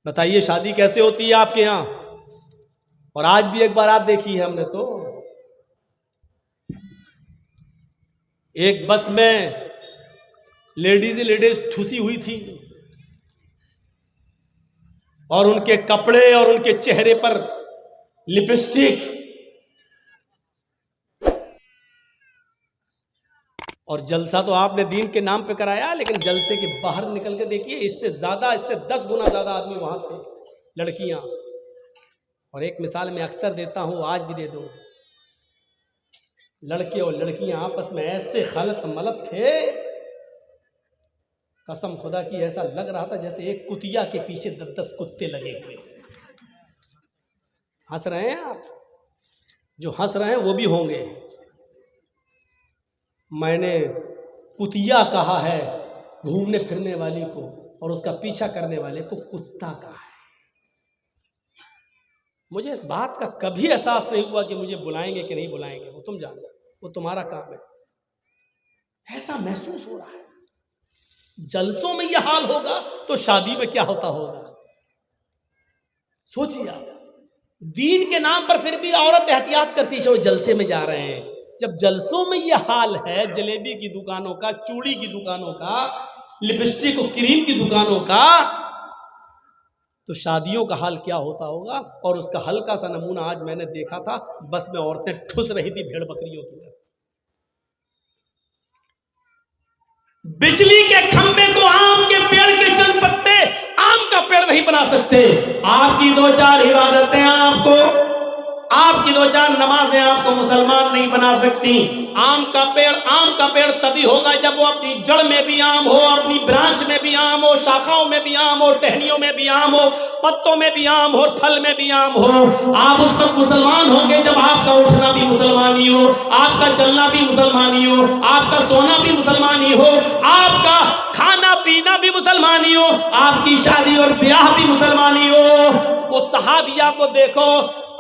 بتائیے شادی کیسے ہوتی ہے آپ کے یہاں؟ اور آج بھی ایک بار آپ دیکھی ہے ہم نے تو ایک بس میں لیڈیز ٹھسی ہوئی تھی اور ان کے کپڑے اور ان کے چہرے پر لپسٹک اور جلسہ تو آپ نے دین کے نام پہ کرایا، لیکن جلسے کے باہر نکل کے دیکھیے اس سے 10 گنا زیادہ آدمی وہاں تھے، لڑکیاں۔ اور ایک مثال میں اکثر دیتا ہوں، آج بھی دے دو، لڑکے اور لڑکیاں آپس میں ایسے خلط ملط تھے، قسم خدا کی ایسا لگ رہا تھا جیسے ایک کتیا کے پیچھے 10 کتے لگے ہوئے۔ ہنس رہے ہیں آپ؟ جو ہنس رہے ہیں وہ بھی ہوں گے۔ میں نے کتیا کہا ہے گھومنے پھرنے والی کو، اور اس کا پیچھا کرنے والے کو کتا کہا ہے۔ مجھے اس بات کا کبھی احساس نہیں ہوا کہ مجھے بلائیں گے کہ نہیں بلائیں گے، وہ تم جانو، وہ تمہارا کام ہے۔ ایسا محسوس ہو رہا ہے جلسوں میں یہ حال ہوگا تو شادی میں کیا ہوتا ہوگا؟ سوچیے آپ، دین کے نام پر پھر بھی عورت احتیاط کرتی چلو جلسے میں جا رہے ہیں۔ جب جلسوں میں یہ حال ہے، جلیبی کی دکانوں کا، چوڑی کی دکانوں کا، لپسٹک اور کریم کی دکانوں کا، تو شادیوں کا حال کیا ہوتا ہوگا؟ اور اس کا ہلکا سا نمونہ آج میں نے دیکھا تھا، بس میں عورتیں ٹھس رہی تھی بھیڑ بکریوں کی طرح۔ بجلی کے کھمبے کو آم کے پیڑ کے چند پتے آم کا پیڑ نہیں بنا سکتے۔ آپ کی 2-4 عبادتیں آپ کی 2-4 نمازیں آپ کو مسلمان نہیں بنا سکتی۔ آم کا پیڑ تبھی ہوگا جب وہ اپنی جڑ میں بھی آم ہو، اپنی برانچ میں بھی آم ہو، شاخاؤں میں بھی آم ہو، ٹہنیوں میں بھی آم ہو، پتوں میں بھی آم ہو، پھل میں بھی آم ہو۔ آپ اس وقت مسلمان ہوں گے جب آپ کا اٹھنا بھی مسلمانی ہو، آپ کا چلنا بھی مسلمانی ہو، آپ کا سونا بھی مسلمانی ہو، آپ کا کھانا پینا بھی مسلمانی ہو، آپ کی شادی اور بیاہ بھی مسلمانی ہو۔ وہ صحابیہ کو دیکھو،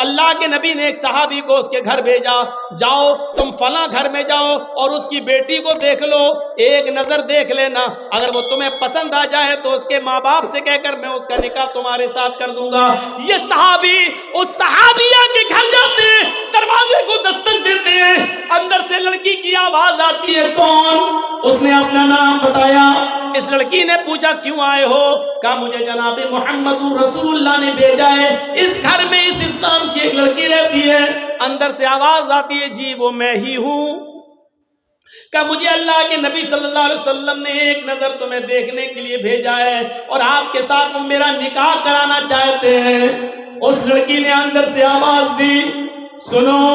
اللہ کے نبی نے ایک صحابی کو اس کے گھر بھیجا، جاؤ تم فلاں گھر میں جاؤ اور اس کی بیٹی کو دیکھ لو، ایک نظر دیکھ لینا، اگر وہ تمہیں پسند آ جائے تو اس کے ماں باپ سے کہہ کر میں اس کا نکاح تمہارے ساتھ کر دوں گا۔ یہ صحابی اس صحابیہ کے گھر جاتے ہیں، دروازے کو دستک دیتے ہیں، اندر سے لڑکی کی آواز آتی ہے، کون؟ اس نے اپنا نام بتایا۔ اس لڑکی نے پوچھا کیوں آئے ہو؟ کہا مجھے جناب محمد رسول اللہ نے بھیجا ہے، اس گھر میں اس اسلام کی ایک لڑکی رہتی ہے۔ اندر سے آواز آتی ہے جی وہ میں ہی ہوں۔ کہ مجھے اللہ کے نبی صلی اللہ علیہ وسلم نے ایک نظر تمہیں دیکھنے کے لیے بھیجا ہے اور آپ کے ساتھ وہ میرا نکاح کرانا چاہتے ہیں۔ اس لڑکی نے اندر سے آواز دی، سنو،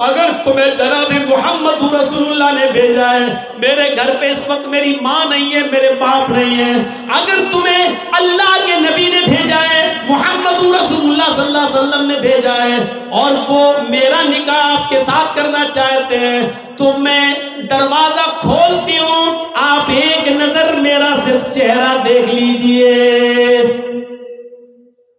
اگر تمہیں جناب محمد رسول اللہ نے بھیجا ہے، میرے گھر پہ اس وقت میری ماں نہیں ہے، میرے باپ نہیں ہے، اگر تمہیں اللہ کے نبی نے بھیجا ہے، محمد رسول اللہ صلی اللہ علیہ وسلم نے بھیجا ہے اور وہ میرا نکاح آپ کے ساتھ کرنا چاہتے ہیں تو میں دروازہ کھولتی ہوں، آپ ایک نظر میرا صرف چہرہ دیکھ لیجئے۔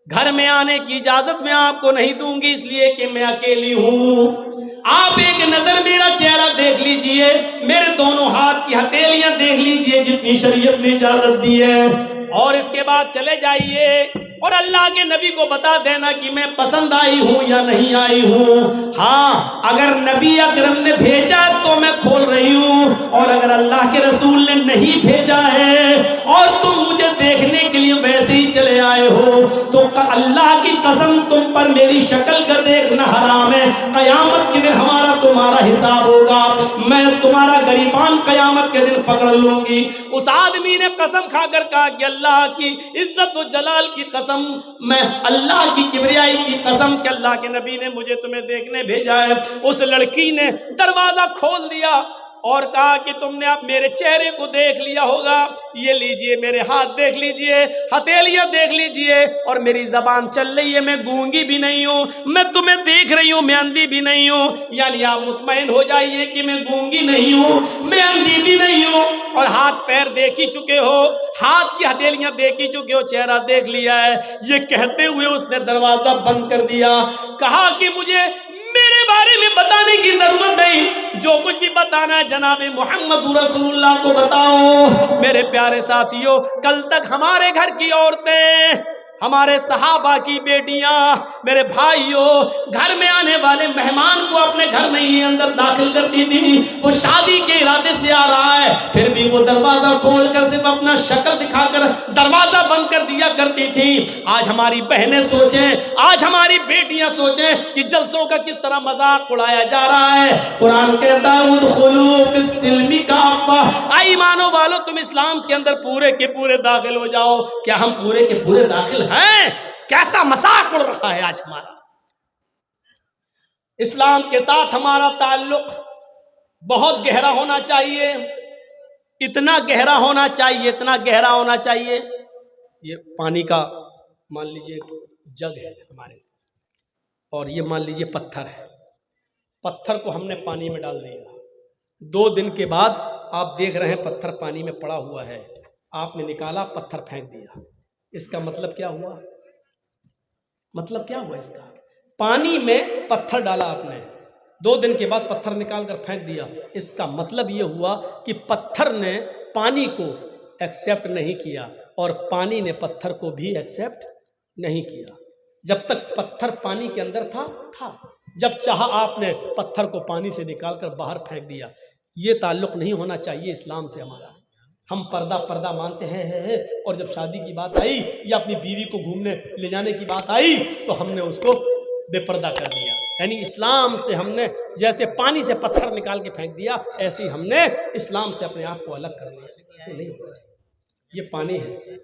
گھر میں آنے کی اجازت میں آپ کو نہیں دوں گی، اس لیے کہ میں اکیلی ہوں۔ آپ ایک نظر میرا چہرہ دیکھ لیجئے، میرے دونوں ہاتھ کی ہتھیلیاں دیکھ لیجئے جتنی شریعت نے اجازت دی ہے، اور اس کے بعد چلے جائیے اور اللہ کے نبی کو بتا دینا کہ میں پسند آئی ہوں یا نہیں آئی ہوں۔ ہاں اگر نبی اکرم نے بھیجا تو میں کھول رہی ہوں، اور اگر اللہ کے رسول نے نہیں بھیجا ہے اور تم مجھے دیکھنے کے لیے ویسے ہی چلے آئے ہو تو اللہ کی قسم تم پر میری شکل کا دیکھنا حرام ہے۔ قیامت کے دن ہمارا تمہارا حساب ہوگا، میں تمہارا گریبان قیامت کے دن پکڑ لوں گی۔ اس آدمی نے قسم کھا کر کہا کہ اللہ کی عزت و جلال کی قسم، میں اللہ کی کبریائی کی قسم کہ اللہ کے نبی نے مجھے تمہیں دیکھنے بھیجا ہے۔ اس لڑکی نے دروازہ کھول دیا اور کہا کہ تم نے اب میرے چہرے کو دیکھ لیا ہوگا، یہ لیجئے میرے ہاتھ دیکھ لیجئے، ہتھیلیاں دیکھ لیجئے، اور میری زبان چل رہی ہے، میں گونگی بھی نہیں ہوں، میں تمہیں دیکھ رہی ہوں، میں اندھی بھی نہیں ہوں۔ یعنی آپ مطمئن ہو جائیے کہ میں گونگی نہیں ہوں، میں اندھی بھی نہیں ہوں، اور ہاتھ پیر دیکھ ہی چکے ہو، ہاتھ کی ہتھیلیاں دیکھ ہی چکے ہو، چہرہ دیکھ لیا ہے۔ یہ کہتے ہوئے اس نے دروازہ بند کر دیا، کہا کہ مجھے میرے بارے میں بتانے کی ضرورت نہیں، جو کچھ بھی بتانا ہے جناب محمد رسول اللہ کو بتاؤ۔ میرے پیارے ساتھیوں، کل تک ہمارے گھر کی عورتیں ہمارے صحابہ کی بیٹیاں، میرے بھائیوں، گھر میں آنے والے مہمان کو اپنے گھر میں ہی اندر داخل کرتی تھی. وہ شادی کے ارادے سے آ رہا ہے، پھر بھی وہ دروازہ کھول کر صرف اپنا شکل دکھا کر دروازہ بند کر دیا کرتی تھی. آج ہماری بہنیں سوچیں، آج ہماری بیٹیاں سوچیں کہ جلسوں کا کس طرح مذاق اڑایا جا رہا ہے. قرآن کہتا ہے ادخلوا فی السلم کافہ، اے ایمانو والو تم اسلام کے اندر پورے کے پورے داخل ہو جاؤ. کیا ہم پورے کے پورے داخل ہیں؟ کیسا مذاق اڑ رہا ہے آج ہمارا. اسلام کے ساتھ ہمارا تعلق بہت گہرا ہونا چاہیے، اتنا گہرا ہونا چاہیے، اتنا گہرا ہونا چاہیے. یہ پانی کا مان لیجئے جگ ہے ہمارے پاس، اور یہ مان لیجئے پتھر ہے. پتھر کو ہم نے پانی میں ڈال دیا، 2 دن کے بعد آپ دیکھ رہے ہیں پتھر پانی میں پڑا ہوا ہے. آپ نے نکالا، پتھر پھینک دیا. اس کا مطلب کیا ہوا؟ مطلب کیا ہوا اس کا؟ پانی میں پتھر ڈالا آپ نے، 2 دن کے بعد پتھر نکال کر پھینک دیا. اس کا مطلب یہ ہوا کہ پتھر نے پانی کو ایکسیپٹ نہیں کیا اور پانی نے پتھر کو بھی ایکسیپٹ نہیں کیا. جب تک پتھر پانی کے اندر تھا، جب چاہا آپ نے پتھر کو پانی سے نکال کر باہر پھینک دیا. یہ تعلق نہیں ہونا چاہیے اسلام سے ہمارا. ہم پردہ مانتے ہیں، اور جب شادی کی بات آئی یا اپنی بیوی کو گھومنے لے جانے کی بات آئی تو ہم نے اس کو بے پردہ کر دیا. یعنی اسلام سے ہم نے جیسے پانی سے پتھر نکال کے پھینک دیا، ایسے ہی ہم نے اسلام سے اپنے آپ کو الگ کر لیا. یہ نہیں ہونا چاہیے. یہ پانی ہے،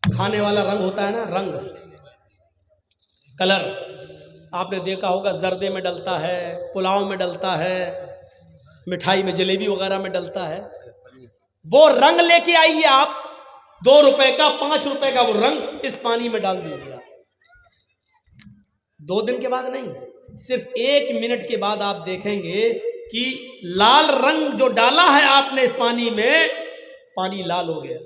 کھانے والا رنگ ہوتا ہے نا، رنگ، کلر. آپ نے دیکھا ہوگا زردے میں ڈلتا ہے، پلاؤ میں ڈلتا ہے، مٹھائی میں، جلیبی وغیرہ میں ڈلتا ہے. وہ رنگ لے کے آئیے آپ، 2 روپے کا، 5 روپے کا وہ رنگ اس پانی میں ڈال دیجیے. 2 دن کے بعد نہیں، صرف 1 منٹ کے بعد آپ دیکھیں گے کہ لال رنگ جو ڈالا ہے آپ نے پانی میں، پانی لال ہو گیا.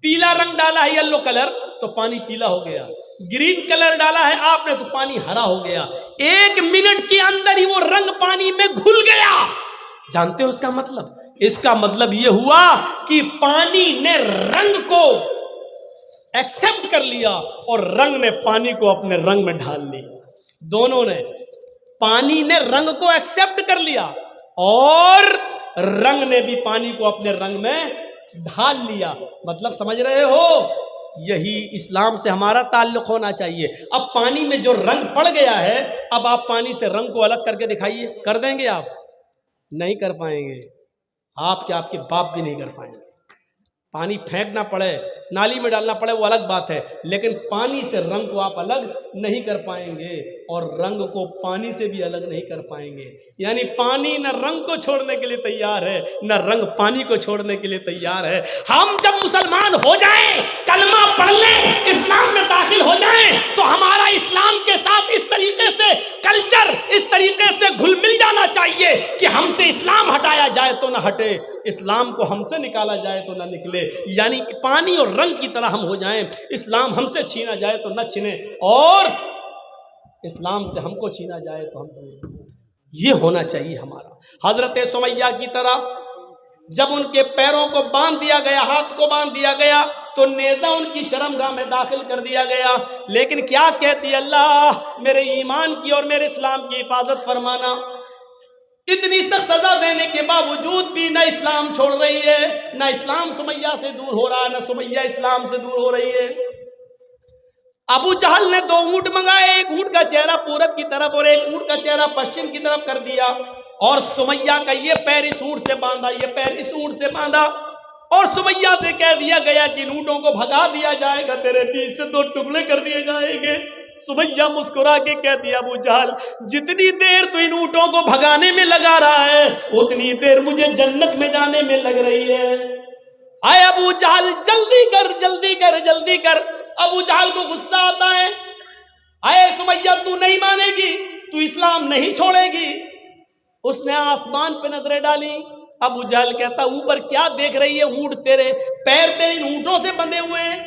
پیلا رنگ ڈالا ہے، یلو کلر، تو پانی پیلا ہو گیا. گرین کلر ڈالا ہے آپ نے تو پانی ہرا ہو گیا. 1 منٹ کے اندر ہی وہ رنگ پانی میں گھل گیا. جانتے ہو اس کا مطلب؟ اس کا مطلب یہ ہوا کہ پانی نے رنگ کو ایکسپٹ کر لیا اور رنگ نے پانی کو اپنے رنگ میں ڈھال لیا. دونوں نے، پانی نے رنگ کو ایکسپٹ کر لیا اور رنگ نے بھی پانی کو اپنے رنگ میں ڈھال لیا. مطلب سمجھ رہے ہو؟ یہی اسلام سے ہمارا تعلق ہونا چاہیے. اب پانی میں جو رنگ پڑ گیا ہے، اب آپ پانی سے رنگ کو الگ کر کے دکھائیے، کر دیں گے؟ آپ نہیں کر پائیں گے. آپ کیا، آپ کے باپ بھی نہیں کر پائیں گے. پانی پھینکنا پڑے، نالی میں ڈالنا پڑے، وہ الگ بات ہے، لیکن پانی سے رنگ کو آپ الگ نہیں کر پائیں گے اور رنگ کو پانی سے بھی الگ نہیں کر پائیں گے. یعنی پانی نہ رنگ کو چھوڑنے کے لیے تیار ہے، نہ رنگ پانی کو چھوڑنے کے لیے تیار ہے. ہم جب مسلمان ہو جائیں، کلمہ پڑھ لیں، اسلام میں داخل ہو جائیں، تو ہمارا اسلام کے ساتھ اس طریقے سے کلچر، اس طریقے سے گھل مل جانا چاہیے کہ ہم سے اسلام ہٹایا جائے تو نہ ہٹے، اسلام کو ہم سے نکالا جائے تو نہ نکلے. یعنی پانی اور رنگ کی طرح ہم ہو جائیں. اسلام ہم سے چھینا جائے تو نہ چھینے، اور اسلام سے ہم کو چھینا جائے تو ہم دور. یہ ہونا چاہیے ہمارا. حضرت سمیہ کی طرح جب ان کے پیروں کو باندھ دیا گیا، ہاتھ کو باندھ دیا گیا، تو نیزہ ان کی شرمگاہ میں داخل کر دیا گیا. لیکن کیا کہتی؟ اللہ میرے ایمان کی اور میرے اسلام کی حفاظت فرمانا. اتنی سخت سزا دینے کے باوجود بھی نہ اسلام چھوڑ رہی ہے، نہ اسلام سمیہ سے دور ہو رہا ہے، نہ سمیہ اسلام سے دور ہو رہی ہے. ابو جہل نے 2 اونٹ منگائے، ایک اونٹ کا چہرہ پورب کی طرف اور ایک اونٹ کا چہرہ پشچم کی طرف کر دیا، اور سمیہ کا یہ پیر اس اونٹ سے باندھا، یہ پیر اس اونٹ سے باندھا، اور سمیہ سے کہہ دیا گیا کہ ان اونٹوں کو بھگا دیا جائے گا، تیرے بیچ سے 2 ٹکڑے کر دیے جائیں گے. سمیہ مسکرا کے کہتی ہے، ابو جہل جتنی دیر تو ان اونٹوں کو بھگانے میں لگا رہا ہے، اتنی دیر مجھے جنت میں جانے میں لگ رہی ہے. آئے ابو جہل جلدی کر جلدی کر جلدی کر. ابو جہل کو غصہ آتا ہے، آئے سمیہ تو نہیں مانے گی، تو اسلام نہیں چھوڑے گی. اس نے آسمان پہ نظریں ڈالی. ابو جہل کہتا اوپر کیا دیکھ رہی ہے؟ اونٹ تیرے، پیر تیرے ان اونٹوں سے بندھے ہوئے ہیں.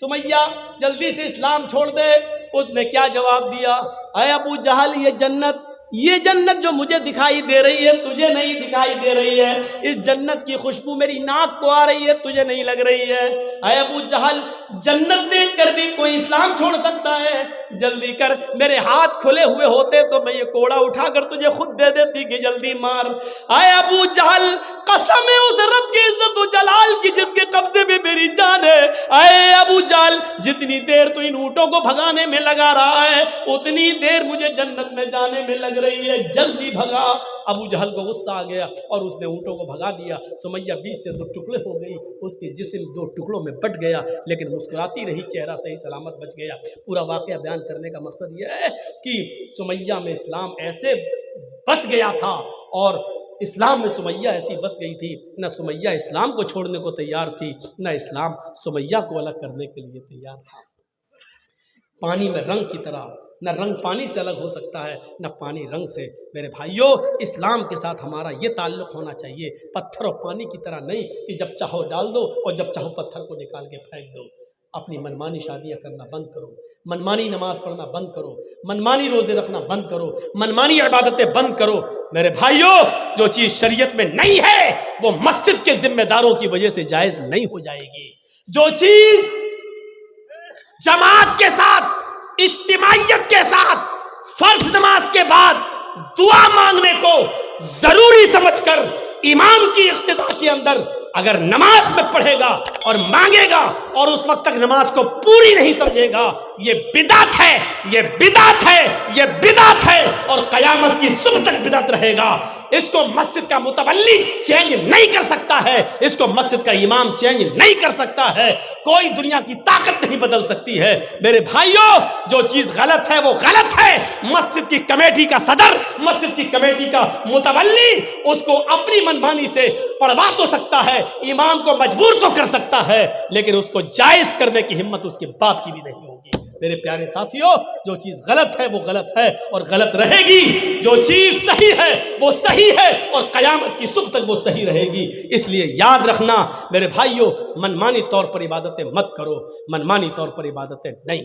سمیہ جلدی سے اسلام چھوڑ دے. اس نے کیا جواب دیا؟ اے ابو جہل یہ جنت یہ جنت جو مجھے دکھائی دے رہی ہے تجھے نہیں دکھائی دے رہی ہے، اس جنت کی خوشبو میری ناک کو آ رہی ہے تجھے نہیں لگ رہی ہے۔ اے ابو جہل، جنت دیکھ کر بھی کوئی اسلام چھوڑ سکتا ہے؟ جلدی کر، میرے ہاتھ کھلے ہوئے ہوتے تو میں یہ کوڑا اٹھا کر تجھے خود دے دیتی کہ جلدی مار۔ اے ابو جہل، قسم ہے اس رب کی عزت و جلال کی جس کے قبضے میں میری جان ہے، اے ابو جہل جتنی دیر تو ان اونٹوں کو بھگانے میں لگا رہا ہے اتنی دیر مجھے جنت میں جانے میں لگ رہی ہے، جلدی بھگا۔ ابو جہل کو غصہ آ گیا اور اس نے اونٹوں کو بھگا دیا۔ سمیہ بیچ سے 2 ٹکڑے ہو گئی، اس کے جسم 2 ٹکڑوں میں بٹ گیا، لیکن مسکراتی رہی، چہرہ صحیح سلامت بچ گیا۔ پورا واقعہ بیان کرنے کا مقصد یہ ہے کہ سمیہ میں اسلام ایسے بس گیا تھا، اور اسلام میں سمیہ ایسی بس گئی تھی، نہ سمیہ اسلام کو چھوڑنے کو تیار تھی، نہ اسلام سمیہ کو الگ کرنے کے لیے تیار تھا۔ پانی میں رنگ کی طرح، نہ رنگ پانی سے الگ ہو سکتا ہے نہ پانی رنگ سے۔ میرے بھائیوں، اسلام کے ساتھ ہمارا یہ تعلق ہونا چاہیے، پتھر اور پانی کی طرح نہیں کہ جب چاہو ڈال دو اور جب چاہو پتھر کو نکال کے پھینک دو۔ اپنی منمانی شادیاں کرنا بند کرو، منمانی نماز پڑھنا بند کرو، منمانی روزے رکھنا بند کرو، منمانی عبادتیں بند کرو۔ میرے بھائیوں، جو چیز شریعت میں نہیں ہے وہ مسجد کے ذمہ داروں کی وجہ سے جائز نہیں ہو جائے گی۔ جو چیز جماعت کے ساتھ، اجتماعیت کے ساتھ، فرض نماز کے بعد دعا مانگنے کو ضروری سمجھ کر امام کی اقتداء کے اندر اگر نماز میں پڑھے گا اور مانگے گا اور اس وقت تک نماز کو پوری نہیں سمجھے گا، یہ بدعت ہے، یہ بدعت ہے، یہ بدعت ہے، اور قیامت کی صبح تک بدعت رہے گا۔ اس کو مسجد کا متولی چینج نہیں کر سکتا ہے، اس کو مسجد کا امام چینج نہیں کر سکتا ہے، کوئی دنیا کی طاقت نہیں بدل سکتی ہے۔ میرے بھائیوں، جو چیز غلط ہے وہ غلط ہے۔ مسجد کی کمیٹی کا صدر، مسجد کی کمیٹی کا متولی اس کو اپنی منمانی سے پڑھوا تو سکتا ہے، امام کو مجبور تو کر سکتا ہے، لیکن اس کو جائز کرنے کی ہمت اس کے باپ کی بھی نہیں ہوگی۔ میرے پیارے ساتھیوں، جو چیز غلط ہے وہ غلط ہے اور غلط رہے گی، جو چیز صحیح ہے وہ صحیح ہے اور قیامت کی صبح تک وہ صحیح رہے گی۔ اس لیے یاد رکھنا میرے بھائیوں، منمانی طور پر عبادتیں مت کرو، منمانی طور پر عبادتیں نہیں۔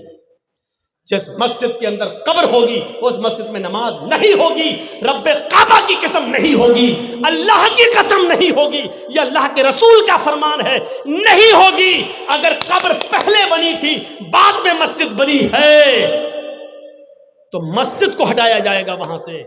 جس مسجد کے اندر قبر ہوگی اس مسجد میں نماز نہیں ہوگی، رب کعبہ کی قسم نہیں ہوگی، اللہ کی قسم نہیں ہوگی، یہ اللہ کے رسول کا فرمان ہے، نہیں ہوگی۔ اگر قبر پہلے بنی تھی بعد میں مسجد بنی ہے تو مسجد کو ہٹایا جائے گا وہاں سے،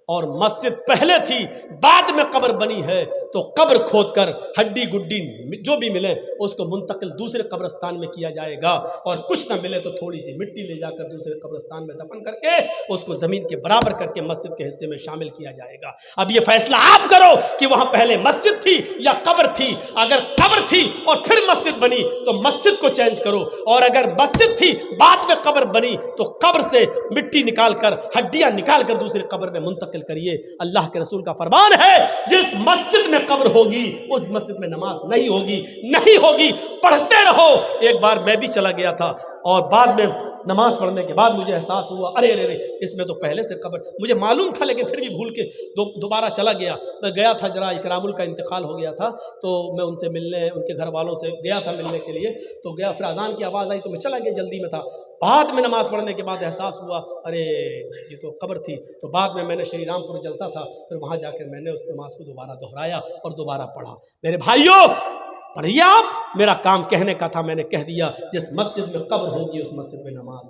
اور مسجد پہلے تھی بعد میں قبر بنی ہے تو قبر کھود کر ہڈی گڈی جو بھی ملے اس کو منتقل دوسرے قبرستان میں کیا جائے گا، اور کچھ نہ ملے تو تھوڑی سی مٹی لے جا کر دوسرے قبرستان میں دفن کر کے اس کو زمین کے برابر کر کے مسجد کے حصے میں شامل کیا جائے گا۔ اب یہ فیصلہ آپ کرو کہ وہاں پہلے مسجد تھی یا قبر تھی۔ اگر قبر تھی اور پھر مسجد بنی تو مسجد کو چینج کرو، اور اگر مسجد تھی بعد میں قبر بنی تو قبر سے مٹی نکال کر ہڈیاں نکال کر دوسرے قبر میں منتقل کریے۔ اللہ کے رسول کا فرمان ہے جس مسجد میں قبر ہوگی اس مسجد میں نماز نہیں ہوگی، نہیں ہوگی، پڑھتے رہو۔ ایک بار میں بھی چلا گیا تھا اور بعد میں نماز پڑھنے کے بعد مجھے احساس ہوا ارے ارے اس میں تو پہلے سے قبر، مجھے معلوم تھا لیکن پھر بھی بھول کے دوبارہ چلا گیا۔ میں گیا تھا، ذرا اکرام کا انتقال ہو گیا تھا تو میں ان سے ملنے، ان کے گھر والوں سے گیا تھا ملنے کے لیے، تو گیا، پھر اذان کی آواز آئی تو میں چلا گیا، جلدی میں تھا۔ بعد میں نماز پڑھنے کے بعد احساس ہوا ارے یہ تو قبر تھی، تو بعد میں نے شری رام پور جلسہ تھا، پھر وہاں جا کر میں نے اس نماز کو دوبارہ دہرایا اور دوبارہ پڑھا۔ میرے بھائیوں پڑھیے، آپ، میرا کام کہنے کا تھا، میں نے کہہ دیا، جس مسجد میں قبر ہوگی اس مسجد میں نماز۔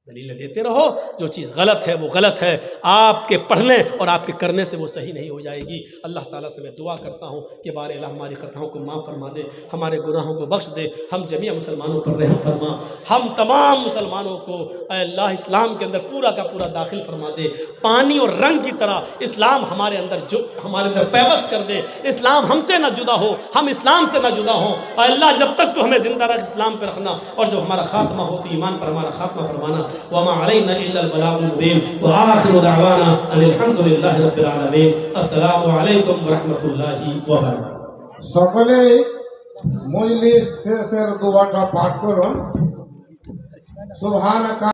دلیلیں دیتے رہو، جو چیز غلط ہے وہ غلط ہے، آپ کے پڑھنے اور آپ کے کرنے سے وہ صحیح نہیں ہو جائے گی۔ اللہ تعالیٰ سے میں دعا کرتا ہوں کہ بار الہ ہماری خطاؤں کو معاف فرما دے، ہمارے گناہوں کو بخش دے، ہم جمیع مسلمانوں پر رحم فرما، ہم تمام مسلمانوں کو اے اللہ اسلام کے اندر پورا کا پورا داخل فرما دے، پانی اور رنگ کی طرح اسلام ہمارے اندر پیوست کر دے، اسلام ہم سے نہ جدا ہو، ہم اسلام سے نہ جدا ہوں۔ اے اللہ جب تک تو ہمیں زندہ رکھ اسلام پہ رکھنا، اور جب ہمارا خاتمہ ہو تو ایمان پر ہمارا خاتمہ فرمانا۔ وما علينا إلا البلاغ المبين وآخر دعوانا أن الحمد لله رب العالمين السلام عليكم ورحمة الله وبركاته۔ সকলে মজলিস শেষের দোয়াটা পাঠ করুন। সুবহানাকা